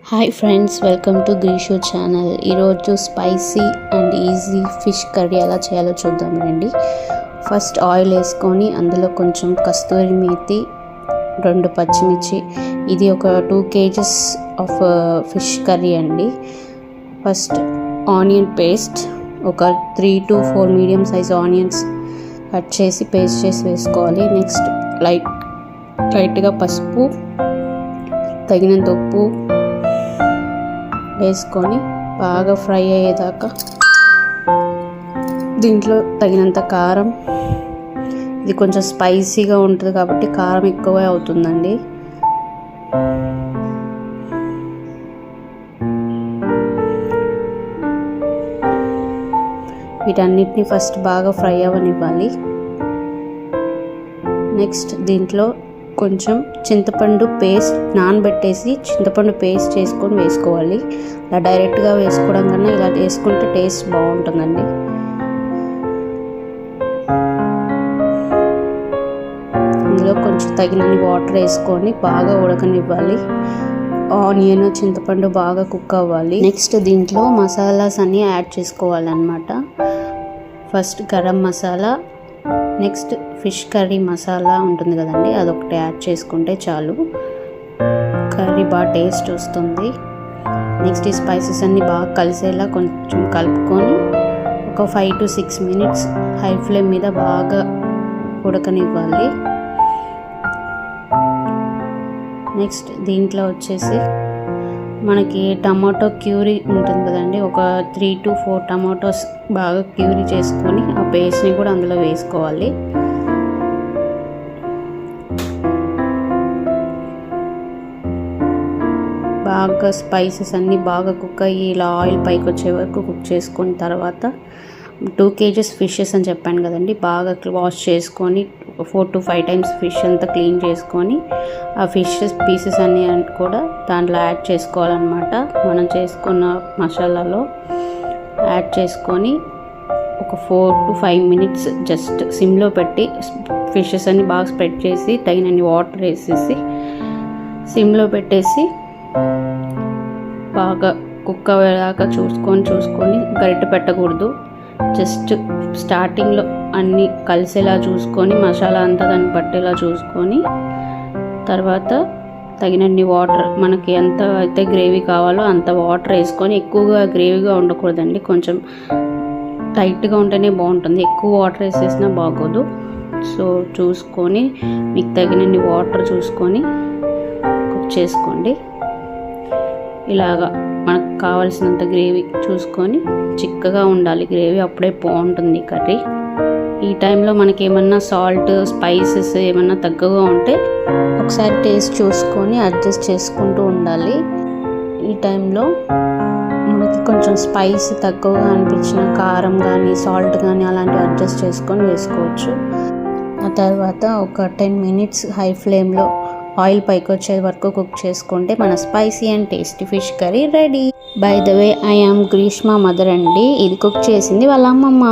Hi friends, welcome to Greeshu channel. ఈరోజు spicy and easy fish curry ఎలా చేయాలో చూద్దాం రండి. ఫస్ట్ ఆయిల్ వేసుకొని అందులో కొంచెం కస్తూరి మేతి, 2 పచ్చిమిర్చి. ఇది ఒక 2 kgs ఆఫ్ ఫిష్ కర్రీ అండి. ఫస్ట్ ఆనియన్ పేస్ట్, ఒక 3 to 4 medium size onions cut చేసి పేస్ట్ చేసి వేసుకోవాలి. నెక్స్ట్ లైట్గా పసుపు, తగినంత ఉప్పు వేసుకొని బాగా ఫ్రై అయ్యేదాకా, దీంట్లో తగినంత కారం, ఇది కొంచెం స్పైసీగా ఉంటుంది కాబట్టి కారం ఎక్కువ అవుతుందండి. వీటన్నిటిని ఫస్ట్ బాగా ఫ్రై అవ్వనివ్వాలి. నెక్స్ట్ దీంట్లో కొంచెం చింతపండు పేస్ట్ నానబెట్టేసి చింతపండు పేస్ట్ చేసుకొని వేసుకోవాలి. ఇలా డైరెక్ట్గా వేసుకోవడం కన్నా ఇలా వేసుకుంటే టేస్ట్ బాగుంటుందండి. ఇందులో కొంచెం తగినన్ని వాటర్ వేసుకొని బాగా ఉడకనివ్వాలి. ఆనియన్, చింతపండు బాగా కుక్ అవ్వాలి. నెక్స్ట్ దీంట్లో మసాలాస్ అన్నీ యాడ్ చేసుకోవాలన్నమాట. First garam masala, next fish curry masala ఉంటుంది కదండి, అదొకటి యాడ్ చేసుకుంటే చాలు, కర్రీ బాగా టేస్ట్ వస్తుంది. నెక్స్ట్ ఈ స్పైసెస్ అన్నీ బాగా కలిసేలా కొంచెం కలుపుకొని ఒక 5 to 6 minutes హై ఫ్లేమ్ మీద బాగా ఉడకనివ్వాలి. నెక్స్ట్ దీంట్లో వచ్చేసి మనకి టమాటో క్యూరీ ఉంటుంది కదండి, ఒక 3 to 4 టమాటోస్ బాగా క్యూరీ చేసుకొని ఆ పేస్ట్ని కూడా అందులో వేసుకోవాలి. బాగా స్పైసెస్ అన్నీ బాగా కుక్ అయ్యి ఇలా ఆయిల్ పైకి వచ్చే వరకు కుక్ చేసుకున్న తర్వాత 2 kgs ఫిషెస్ అని చెప్పాను కదండి, బాగా వాష్ చేసుకొని 4 to 5 times ఫిష్ అంతా క్లీన్ చేసుకొని ఆ ఫిష్ పీసెస్ అన్నీ కూడా దాంట్లో యాడ్ చేసుకోవాలన్నమాట. మనం చేసుకున్న మసాలాలో యాడ్ చేసుకొని ఒక 4 to 5 minutes జస్ట్ సిమ్లో పెట్టి ఫిషెస్ అన్నీ బాగా స్ప్రెడ్ చేసి తగినన్ని వాటర్ వేసేసి సిమ్లో పెట్టేసి బాగా కుక్ అయ్యేదాకా చూసుకొని గరిటె పెట్టకూడదు. జస్ట్ స్టార్టింగ్లో అన్నీ కలిసేలా చూసుకొని మసాలా అంతా దాన్ని పట్టేలా చూసుకొని తర్వాత తగినన్ని వాటర్, మనకి ఎంత అయితే గ్రేవీ కావాలో అంత వాటర్ వేసుకొని, ఎక్కువగా గ్రేవీగా ఉండకూడదండి, కొంచెం టైట్గా ఉంటేనే బాగుంటుంది, ఎక్కువ వాటర్ వేసేసినా బాగోదు. సో చూసుకొని మీకు తగినన్ని వాటర్ చూసుకొని కుక్ చేసుకోండి. ఇలాగా మనకు కావాల్సినంత గ్రేవీ చూసుకొని చిక్కగా ఉండాలి గ్రేవీ, అప్పుడే బాగుంటుంది కర్రీ. ఈ టైంలో మనకి ఏమన్నా సాల్ట్, స్పైసెస్ ఏమన్నా తక్కువగా ఉంటే ఒకసారి టేస్ట్ చూసుకొని అడ్జస్ట్ చేసుకుంటూ ఉండాలి. ఈ టైంలో మనకి కొంచెం స్పైస్ తక్కువగా అనిపించిన కారం కానీ సాల్ట్ కానీ అలాంటివి అడ్జస్ట్ చేసుకొని వేసుకోవచ్చు. ఆ తర్వాత ఒక 10 minutes హై ఫ్లేమ్లో ఆయిల్ పైకి వచ్చే వరకు కుక్ చేసుకుంటే మన spicy and tasty fish curry ready. By the way, I am Greeshma mother అండి. ఇది కుక్ చేసింది వాళ్ళ అమ్మమ్మ.